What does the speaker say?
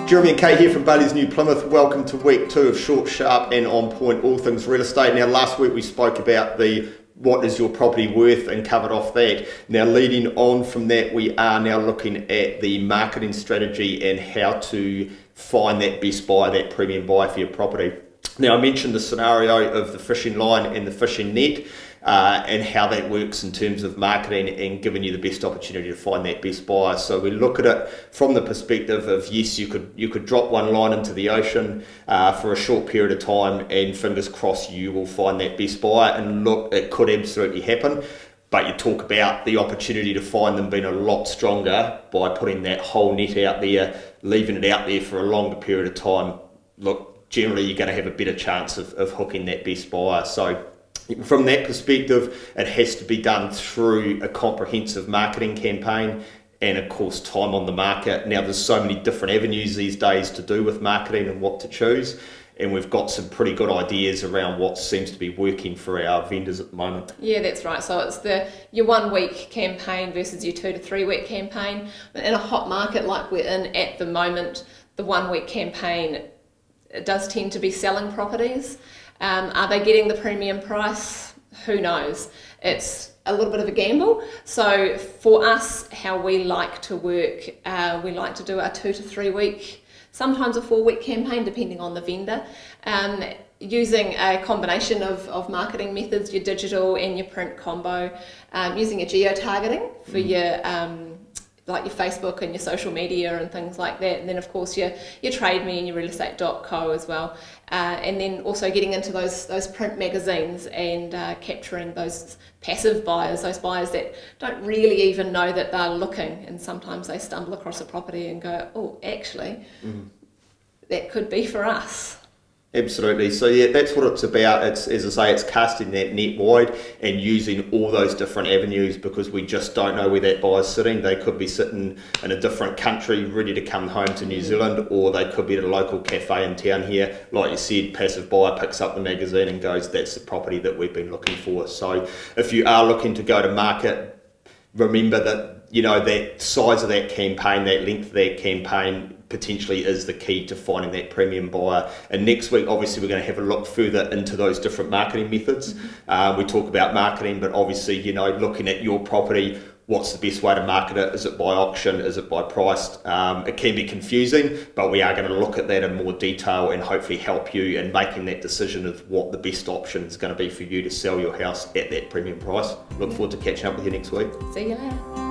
Jeremy and Kate here from Bailey's New Plymouth. Welcome to week 2 of Short, Sharp and On Point, all things real estate. Now, last week we spoke about the what is your property worth and covered off that. Now, leading on from that, we are now looking at the marketing strategy and how to find that best buyer, that premium buyer for your property. Now, I mentioned the scenario of the fishing line and the fishing net. And how that works in terms of marketing and giving you the best opportunity to find that best buyer. So we look at it from the perspective of, yes, you could drop one line into the ocean for a short period of time, and fingers crossed you will find that best buyer. And look, it could absolutely happen, but you talk about the opportunity to find them being a lot stronger by putting that whole net out there, leaving it out there for a longer period of time. Look, generally you're going to have a better chance of hooking that best buyer. So from that perspective, it has to be done through a comprehensive marketing campaign and, of course, time on the market. Now, there's so many different avenues these days to do with marketing and what to choose, and we've got some pretty good ideas around what seems to be working for our vendors at the moment. Yeah, that's right. So it's your 1 week campaign versus your 2 to 3 week campaign. In a hot market like we're in at the moment, the 1 week campaign does tend to be selling properties. Are they getting the premium price? Who knows? It's a little bit of a gamble. So for us, how we like to work, we like to do a 2 to 3 week, sometimes a 4 week campaign, depending on the vendor, using a combination of marketing methods, your digital and your print combo, using a geo-targeting for your like your Facebook and your social media and things like that, and then of course your Trade Me and your realestate.co as well, and then also getting into those print magazines and capturing those passive buyers, those buyers that don't really even know that they're looking, and sometimes they stumble across a property and go, oh, actually, that could be for us. Absolutely. So yeah, that's what it's about. It's, as I say, it's casting that net wide and using all those different avenues, because we just don't know where that buyer's sitting. They could be sitting in a different country ready to come home to New Zealand, or they could be at a local cafe in town here. Like you said, passive buyer picks up the magazine and goes, that's the property that we've been looking for. So if you are looking to go to market, remember that, you know, that size of that campaign, that length of that campaign potentially is the key to finding that premium buyer. And next week, obviously, we're going to have a look further into those different marketing methods. We talk about marketing, but obviously, you know, looking at your property, what's the best way to market it? Is it by auction? Is it by price? It can be confusing, but we are going to look at that in more detail and hopefully help you in making that decision of what the best option is going to be for you to sell your house at that premium price. Look forward to catching up with you next week. See you later.